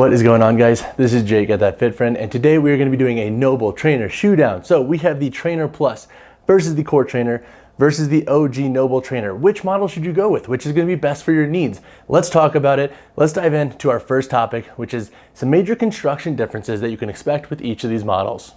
What is going on, guys? This is Jake at That Fit Friend, and today we are going to be doing a NOBULL Trainer shoe down. So we have the Trainer Plus versus the Core Trainer versus the OG NOBULL Trainer. Which model should you go with? Which is going to be best for your needs? Let's talk about it. Let's dive into our first topic, which is some major construction differences that you can expect with each of these models.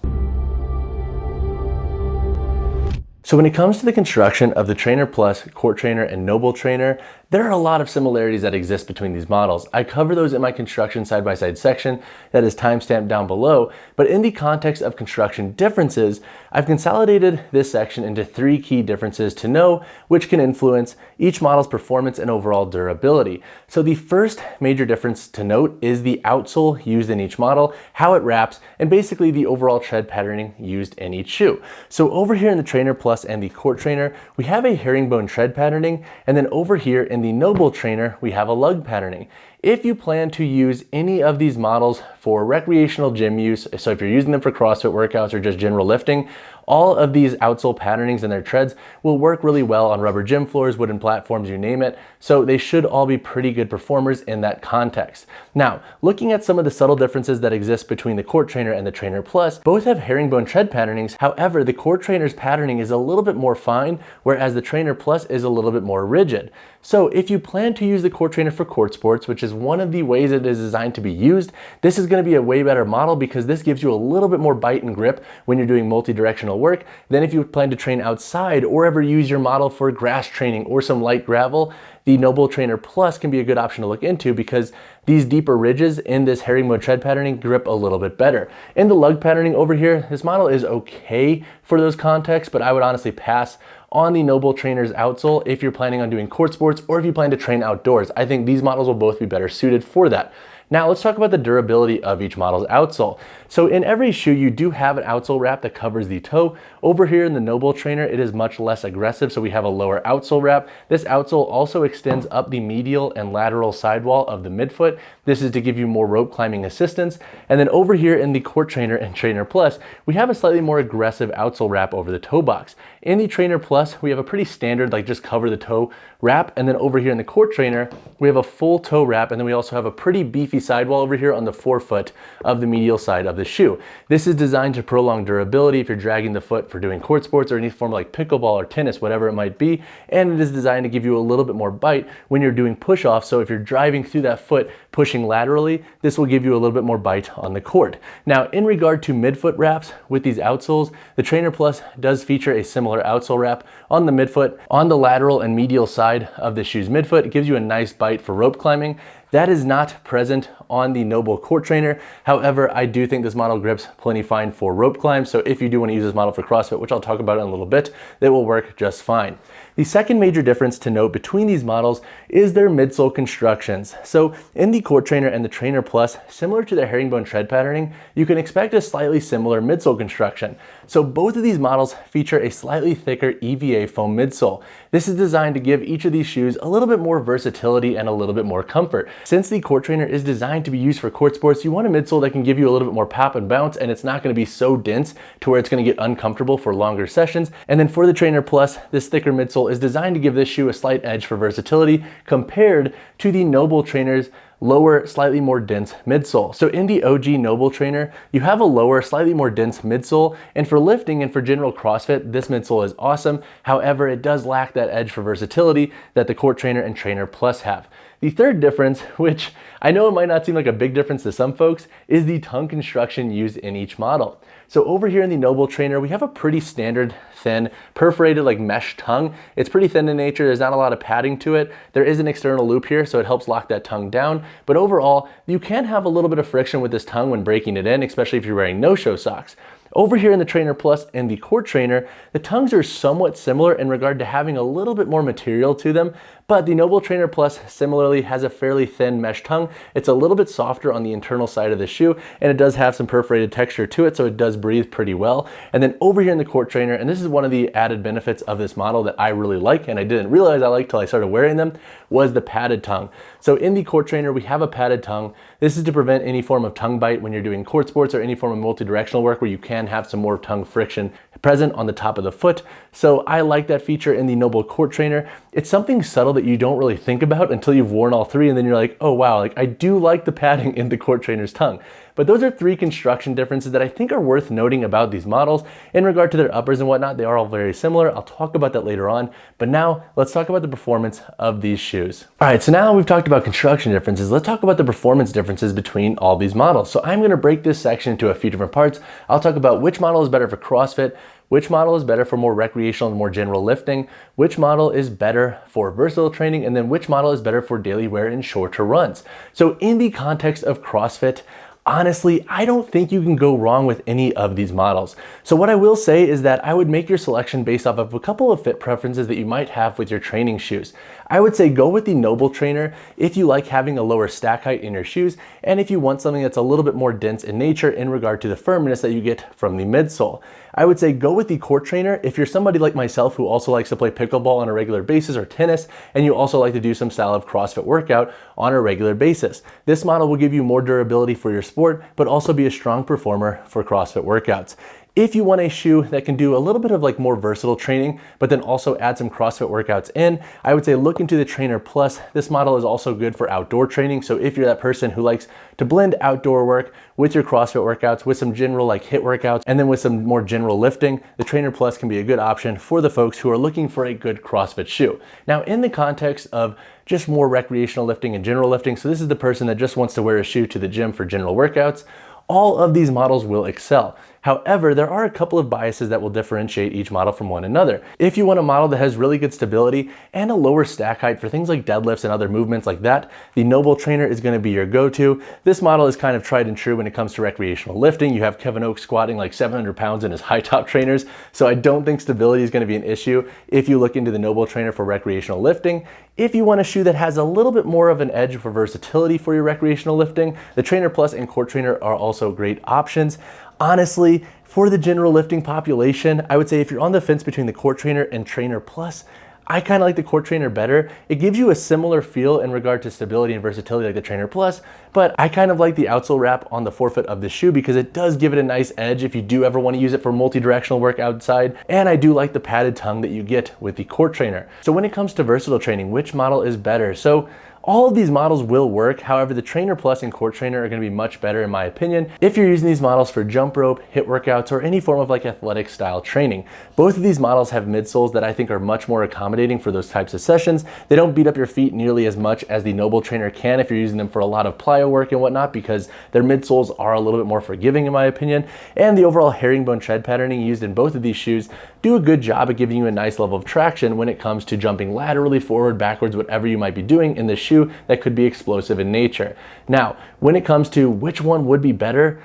So when it comes to the construction of the Trainer Plus, Core Trainer, and NOBULL Trainer, there are a lot of similarities that exist between these models. I cover those in my construction side-by-side section that is timestamped down below, but in the context of construction differences, I've consolidated this section into 3 key differences to know which can influence each model's performance and overall durability. So the first major difference to note is the outsole used in each model, how it wraps, and basically the overall tread patterning used in each shoe. So over here in the Trainer Plus and the Core Trainer, we have a herringbone tread patterning, and then over here in the NOBULL Trainer, we have a lug patterning. If you plan to use any of these models for recreational gym use, so if you're using them for CrossFit workouts or just general lifting, all of these outsole patternings and their treads will work really well on rubber gym floors, wooden platforms, you name it. So they should all be pretty good performers in that context. Now, looking at some of the subtle differences that exist between the Core Trainer and the Trainer Plus, both have herringbone tread patternings. However, the Core Trainer's patterning is a little bit more fine, whereas the Trainer Plus is a little bit more rigid. So if you plan to use the Core Trainer for court sports, which is one of the ways it is designed to be used, this is going to be a way better model because this gives you a little bit more bite and grip when you're doing multi-directional work than if you plan to train outside or ever use your model for grass training or some light gravel. The NOBULL Trainer Plus can be a good option to look into because these deeper ridges in this herringbone tread patterning grip a little bit better. In the lug patterning over here, this model is okay for those contexts, but I would honestly pass on the NOBULL Trainer's outsole if you're planning on doing court sports or if you plan to train outdoors. I think these models will both be better suited for that. Now let's talk about the durability of each model's outsole. So in every shoe, you do have an outsole wrap that covers the toe. Over here in the NOBULL Trainer, it is much less aggressive, so we have a lower outsole wrap. This outsole also extends up the medial and lateral sidewall of the midfoot. This is to give you more rope climbing assistance. And then over here in the Core Trainer and Trainer Plus, we have a slightly more aggressive outsole wrap over the toe box. In the Trainer Plus, we have a pretty standard, like just cover the toe wrap. And then over here in the Core Trainer, we have a full toe wrap. And then we also have a pretty beefy sidewall over here on the forefoot of the medial side of the shoe. This is designed to prolong durability if you're dragging the foot for doing court sports or any form like pickleball or tennis, whatever it might be. And it is designed to give you a little bit more bite when you're doing push-offs. So if you're driving through that foot, pushing laterally, this will give you a little bit more bite on the court. Now, in regard to midfoot wraps with these outsoles, the Trainer Plus does feature a similar outsole wrap on the midfoot. On the lateral and medial side of the shoe's midfoot, it gives you a nice bite for rope climbing. That is not present on the NOBULL Core Trainer. However, I do think this model grips plenty fine for rope climb. So if you do want to use this model for CrossFit, which I'll talk about in a little bit, that will work just fine. The second major difference to note between these models is their midsole constructions. So in the Core Trainer and the Trainer Plus, similar to the herringbone tread patterning, you can expect a slightly similar midsole construction. So both of these models feature a slightly thicker EVA foam midsole. This is designed to give each of these shoes a little bit more versatility and a little bit more comfort. Since the Core Trainer is designed to be used for court sports, you want a midsole that can give you a little bit more pop and bounce, and it's not going to be so dense to where it's going to get uncomfortable for longer sessions. And then for the Trainer Plus, this thicker midsole is designed to give this shoe a slight edge for versatility compared to the NOBULL Trainer's lower, slightly more dense midsole. So in the OG NOBULL Trainer, you have a lower, slightly more dense midsole, and for lifting and for general CrossFit, this midsole is awesome. However, it does lack that edge for versatility that the Core Trainer and Trainer Plus have. The third difference, which I know it might not seem like a big difference to some folks, is the tongue construction used in each model. So over here in the NOBULL Trainer, we have a pretty standard, thin, perforated like mesh tongue. It's pretty thin in nature. There's not a lot of padding to it. There is an external loop here, so it helps lock that tongue down. But overall, you can have a little bit of friction with this tongue when breaking it in, especially if you're wearing no-show socks. Over here in the Trainer Plus and the Core Trainer, the tongues are somewhat similar in regard to having a little bit more material to them, but the NOBULL Trainer Plus similarly has a fairly thin mesh tongue. It's a little bit softer on the internal side of the shoe, and it does have some perforated texture to it, so it does breathe pretty well. And then over here in the Core Trainer, and this is one of the added benefits of this model that I really like, and I didn't realize I liked till I started wearing them, was the padded tongue. So in the Core Trainer, we have a padded tongue. This is to prevent any form of tongue bite when you're doing court sports or any form of multi-directional work where you can have some more tongue friction present on the top of the foot. So I like that feature in the NOBULL Core Trainer. It's something subtle that you don't really think about until you've worn all three, and then you're like, oh wow, like I do like the padding in the court trainer's tongue. But those are three construction differences that I think are worth noting about these models. In regard to their uppers and whatnot, they are all very similar. I'll talk about that later on, but now let's talk about the performance of these shoes. All right, so now we've talked about construction differences. Let's talk about the performance differences between all these models. So I'm gonna break this section into a few different parts. I'll talk about which model is better for CrossFit, which model is better for more recreational and more general lifting, which model is better for versatile training, and then which model is better for daily wear and shorter runs. So in the context of CrossFit, honestly, I don't think you can go wrong with any of these models. So what I will say is that I would make your selection based off of a couple of fit preferences that you might have with your training shoes. I would say go with the NOBULL Trainer if you like having a lower stack height in your shoes, and if you want something that's a little bit more dense in nature in regard to the firmness that you get from the midsole. I would say go with the court trainer if you're somebody like myself who also likes to play pickleball on a regular basis or tennis, and you also like to do some style of CrossFit workout on a regular basis. This model will give you more durability for your sport, but also be a strong performer for CrossFit workouts. If you want a shoe that can do a little bit of like more versatile training, but then also add some CrossFit workouts in, I would say look into the Trainer Plus. This model is also good for outdoor training. So if you're that person who likes to blend outdoor work with your CrossFit workouts, with some general like HIIT workouts, and then with some more general lifting, the Trainer Plus can be a good option for the folks who are looking for a good CrossFit shoe. Now, in the context of just more recreational lifting and general lifting, so this is the person that just wants to wear a shoe to the gym for general workouts, all of these models will excel. However, there are a couple of biases that will differentiate each model from one another. If you want a model that has really good stability and a lower stack height for things like deadlifts and other movements like that, the NOBULL Trainer is gonna be your go-to. This model is kind of tried and true when it comes to recreational lifting. You have Kevin Oakes squatting like 700 pounds in his high top trainers, so I don't think stability is gonna be an issue if you look into the NOBULL Trainer for recreational lifting. If you want a shoe that has a little bit more of an edge for versatility for your recreational lifting, the Trainer Plus and Court Trainer are also great options. Honestly, for the general lifting population, I would say if you're on the fence between the Court Trainer and Trainer Plus, I kind of like the Court Trainer better. It gives you a similar feel in regard to stability and versatility like the Trainer Plus, but I kind of like the outsole wrap on the forefoot of the shoe because it does give it a nice edge if you do ever want to use it for multi-directional work outside. And I do like the padded tongue that you get with the Court Trainer. So when it comes to versatile training, which model is better? So all of these models will work. However, the Trainer Plus and Court Trainer are gonna be much better in my opinion if you're using these models for jump rope, HIIT workouts, or any form of like athletic style training. Both of these models have midsoles that I think are much more accommodating for those types of sessions. They don't beat up your feet nearly as much as the NOBULL Trainer can if you're using them for a lot of plyo work and whatnot, because their midsoles are a little bit more forgiving in my opinion. And the overall herringbone tread patterning used in both of these shoes do a good job at giving you a nice level of traction when it comes to jumping laterally, forward, backwards, whatever you might be doing in the shoe that could be explosive in nature. Now, when it comes to which one would be better,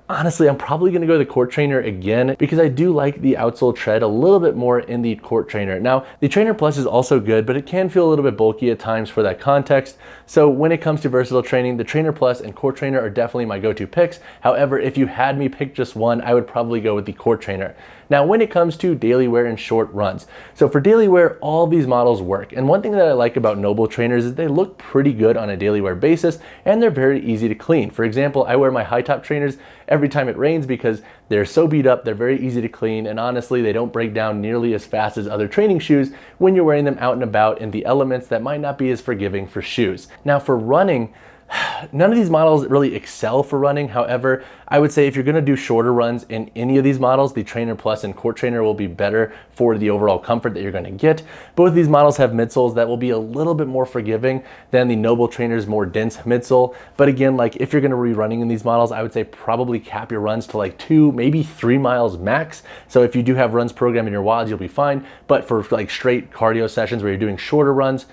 honestly, I'm probably gonna go the Court Trainer again because I do like the outsole tread a little bit more in the Court Trainer. Now, the Trainer Plus is also good, but it can feel a little bit bulky at times for that context. So when it comes to versatile training, the Trainer Plus and Court Trainer are definitely my go-to picks. However, if you had me pick just one, I would probably go with the Court Trainer. Now, when it comes to daily wear and short runs, so for daily wear, all these models work. And one thing that I like about NOBULL Trainers is they look pretty good on a daily wear basis, and they're very easy to clean. For example, I wear my high top trainers every time it rains because they're so beat up, they're very easy to clean, and honestly, they don't break down nearly as fast as other training shoes when you're wearing them out and about in the elements that might not be as forgiving for shoes. Now, for running, none of these models really excel for running. However, I would say if you're gonna do shorter runs in any of these models, the Trainer Plus and Court Trainer will be better for the overall comfort that you're gonna get. Both of these models have midsoles that will be a little bit more forgiving than the NOBULL Trainer's more dense midsole. But again, like if you're gonna be running in these models, I would say probably cap your runs to like 2, maybe 3 miles max. So if you do have runs programmed in your WODs, you'll be fine. But for like straight cardio sessions where you're doing shorter runs,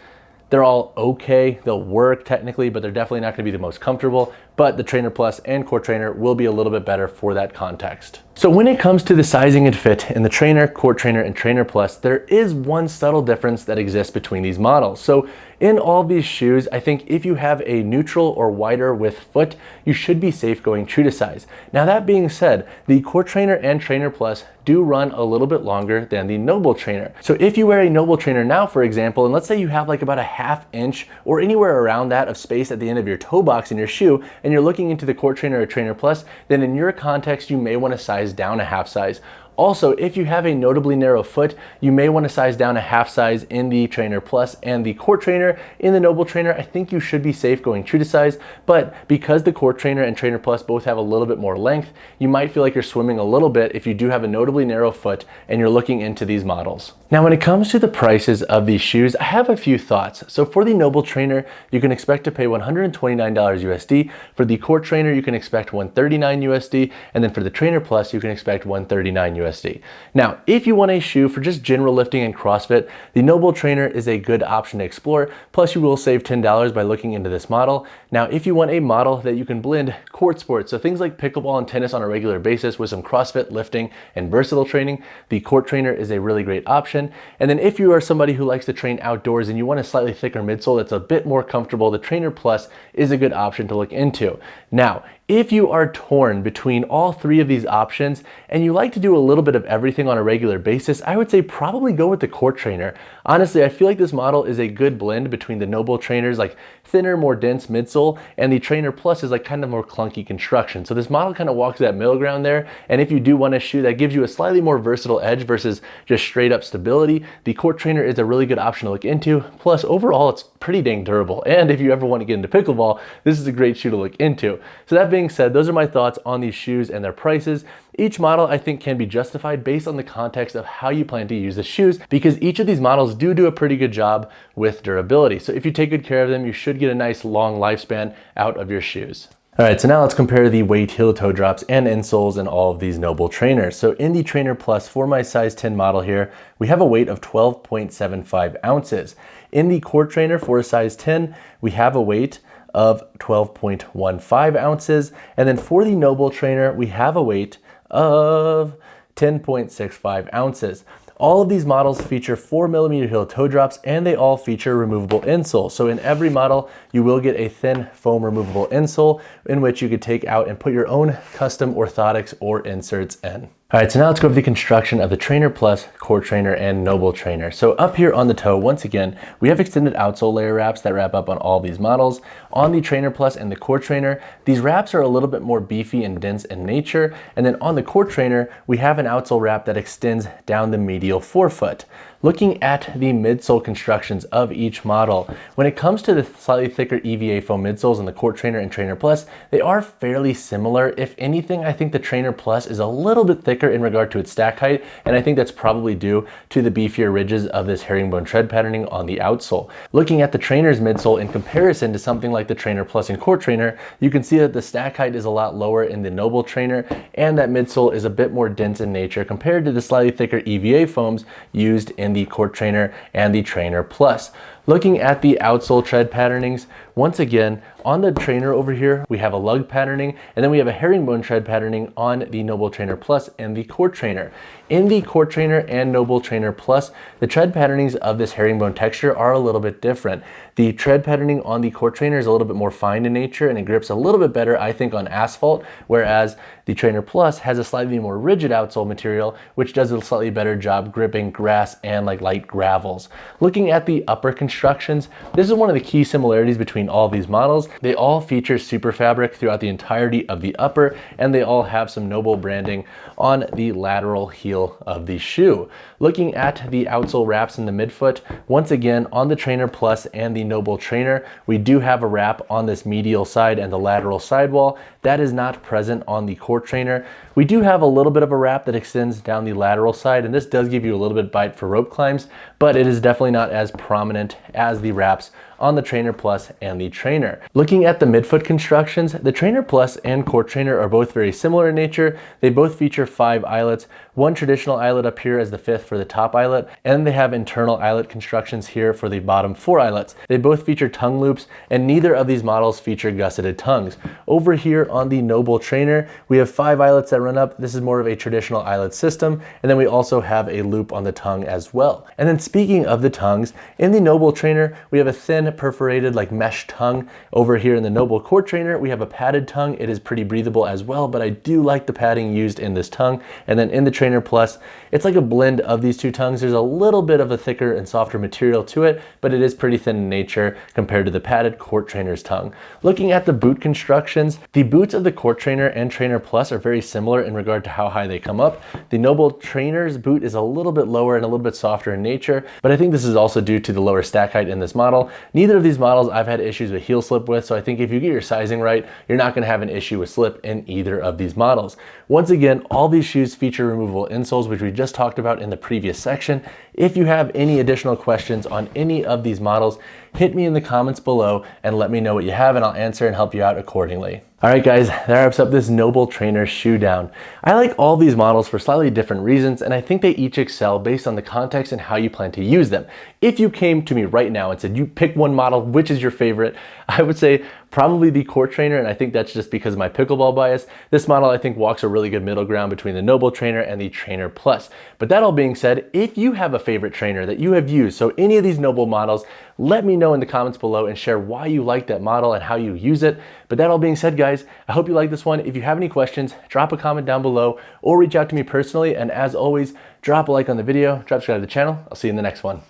they're all okay, they'll work technically, but they're definitely not gonna be the most comfortable. But the Trainer Plus and Court Trainer will be a little bit better for that context. So when it comes to the sizing and fit in the Trainer, Court Trainer, and Trainer Plus, there is one subtle difference that exists between these models. So in all these shoes, I think if you have a neutral or wider width foot, you should be safe going true to size. Now that being said, the Court Trainer and Trainer Plus do run a little bit longer than the NOBULL Trainer. So if you wear a NOBULL Trainer now, for example, and let's say you have like about a ½ inch or anywhere around that of space at the end of your toe box in your shoe, and you're looking into the Court Trainer or Trainer Plus, then in your context, you may want to size down a half size. Also, if you have a notably narrow foot, you may want to size down a half size in the Trainer Plus and the Core Trainer. In the NOBULL Trainer, I think you should be safe going true to size, but because the Core Trainer and Trainer Plus both have a little bit more length, you might feel like you're swimming a little bit if you do have a notably narrow foot and you're looking into these models. Now, when it comes to the prices of these shoes, I have a few thoughts. So for the NOBULL Trainer, you can expect to pay $129 USD. For the Core Trainer, you can expect $139 USD. And then for the Trainer Plus, you can expect $139 USD. Now, if you want a shoe for just general lifting and CrossFit, the NOBULL Trainer is a good option to explore. Plus, you will save $10 by looking into this model. Now, if you want a model that you can blend court sports, so things like pickleball and tennis on a regular basis with some CrossFit lifting and versatile training, the Court Trainer is a really great option. And then if you are somebody who likes to train outdoors and you want a slightly thicker midsole that's a bit more comfortable, the Trainer Plus is a good option to look into. Now, if you are torn between all three of these options and you like to do a little bit of everything on a regular basis, I would say probably go with the Core Trainer. Honestly, I feel like this model is a good blend between the NOBULL Trainer's like thinner, more dense midsole, and the Trainer Plus is like kind of more clunky construction. So this model kind of walks that middle ground there. And if you do want a shoe that gives you a slightly more versatile edge versus just straight up stability, the Core Trainer is a really good option to look into. Plus, overall, it's pretty dang durable. And if you ever want to get into pickleball, this is a great shoe to look into. So that being said, those are my thoughts on these shoes and their prices. Each model I think can be justified based on the context of how you plan to use the shoes, because each of these models do a pretty good job with durability. So if you take good care of them, you should get a nice long lifespan out of your shoes. All right, so now let's compare the weight, heel to toe drops, and insoles in all of these NOBULL Trainers. So in the Trainer Plus, for my size 10 model here, we have a weight of 12.75 ounces. In the Core Trainer for a size 10, we have a weight of 12.15 ounces. And then for the NOBULL Trainer, we have a weight of 10.65 ounces. All of these models feature 4mm heel toe drops, and they all feature removable insoles. So in every model, you will get a thin foam removable insole in which you could take out and put your own custom orthotics or inserts in. All right, so now let's go over the construction of the Trainer Plus, Core Trainer, and NOBULL Trainer. So up here on the toe, once again, we have extended outsole layer wraps that wrap up on all these models. On the Trainer Plus and the Core Trainer, these wraps are a little bit more beefy and dense in nature. And then on the Core Trainer, we have an outsole wrap that extends down the medial forefoot. Looking at the midsole constructions of each model, when it comes to the slightly thicker EVA foam midsoles in the Core Trainer and Trainer Plus, they are fairly similar. If anything, I think the Trainer Plus is a little bit thicker in regard to its stack height, and I think that's probably due to the beefier ridges of this herringbone tread patterning on the outsole. Looking at the Trainer's midsole in comparison to something like the Trainer Plus and Core Trainer, you can see that the stack height is a lot lower in the NOBULL Trainer, and that midsole is a bit more dense in nature compared to the slightly thicker EVA foams used in the Core Trainer and the Trainer Plus. Looking at the outsole tread patternings, once again, on the Trainer over here, we have a lug patterning, and then we have a herringbone tread patterning on the NOBULL Trainer Plus and the Core Trainer. In the Core Trainer and NOBULL Trainer Plus, the tread patternings of this herringbone texture are a little bit different. The tread patterning on the Core Trainer is a little bit more fine in nature, and it grips a little bit better, I think, on asphalt, whereas the Trainer Plus has a slightly more rigid outsole material, which does a slightly better job gripping grass and like light gravels. Looking at the upper constructions, this is one of the key similarities between all these models. They all feature super fabric throughout the entirety of the upper, and they all have some NOBULL branding on the lateral heel of the shoe. Looking at the outsole wraps in the midfoot, once again, on the Trainer Plus and the NOBULL Trainer, we do have a wrap on this medial side and the lateral sidewall. That is not present on the Core Trainer. We do have a little bit of a wrap that extends down the lateral side, and this does give you a little bit bite for rope climbs, but it is definitely not as prominent as the wraps on the Trainer Plus and the Trainer. Looking at the midfoot constructions, the Trainer Plus and Core Trainer are both very similar in nature. They both feature 5 eyelets, one traditional eyelet up here as the 5th for the top eyelet, and they have internal eyelet constructions here for the bottom 4 eyelets. They both feature tongue loops, and neither of these models feature gusseted tongues. Over here on the NOBULL Trainer, we have 5 eyelets that run up. This is more of a traditional eyelet system, and then we also have a loop on the tongue as well. And then speaking of the tongues, in the NOBULL Trainer, we have a thin thin perforated like mesh tongue. Over here in the NOBULL Core Trainer, we have a padded tongue. It is pretty breathable as well, but I do like the padding used in this tongue. And then in the Trainer Plus, it's like a blend of these two tongues. There's a little bit of a thicker and softer material to it, but it is pretty thin in nature compared to the padded Core Trainer's tongue. Looking at the boot constructions, the boots of the Core Trainer and Trainer Plus are very similar in regard to how high they come up. The NOBULL Trainer's boot is a little bit lower and a little bit softer in nature, but I think this is also due to the lower stack height in this model. Neither of these models I've had issues with heel slip with, so I think if you get your sizing right, you're not gonna have an issue with slip in either of these models. Once again, all these shoes feature removable insoles, which we just talked about in the previous section. If you have any additional questions on any of these models, hit me in the comments below and let me know what you have, and I'll answer and help you out accordingly. All right guys, that wraps up this NOBULL Trainer shoe down. I like all these models for slightly different reasons, and I think they each excel based on the context and how you plan to use them. If you came to me right now and said, you pick one model, which is your favorite? I would say probably the Core Trainer, and I think that's just because of my pickleball bias. This model I think walks a really good middle ground between the NOBULL Trainer and the Trainer Plus. But that all being said, if you have a favorite trainer that you have used, so any of these NOBULL models, let me know in the comments below and share why you like that model and how you use it. But that all being said, guys, I hope you like this one. If you have any questions, drop a comment down below or reach out to me personally. And as always, drop a like on the video, subscribe to the channel. I'll see you in the next one.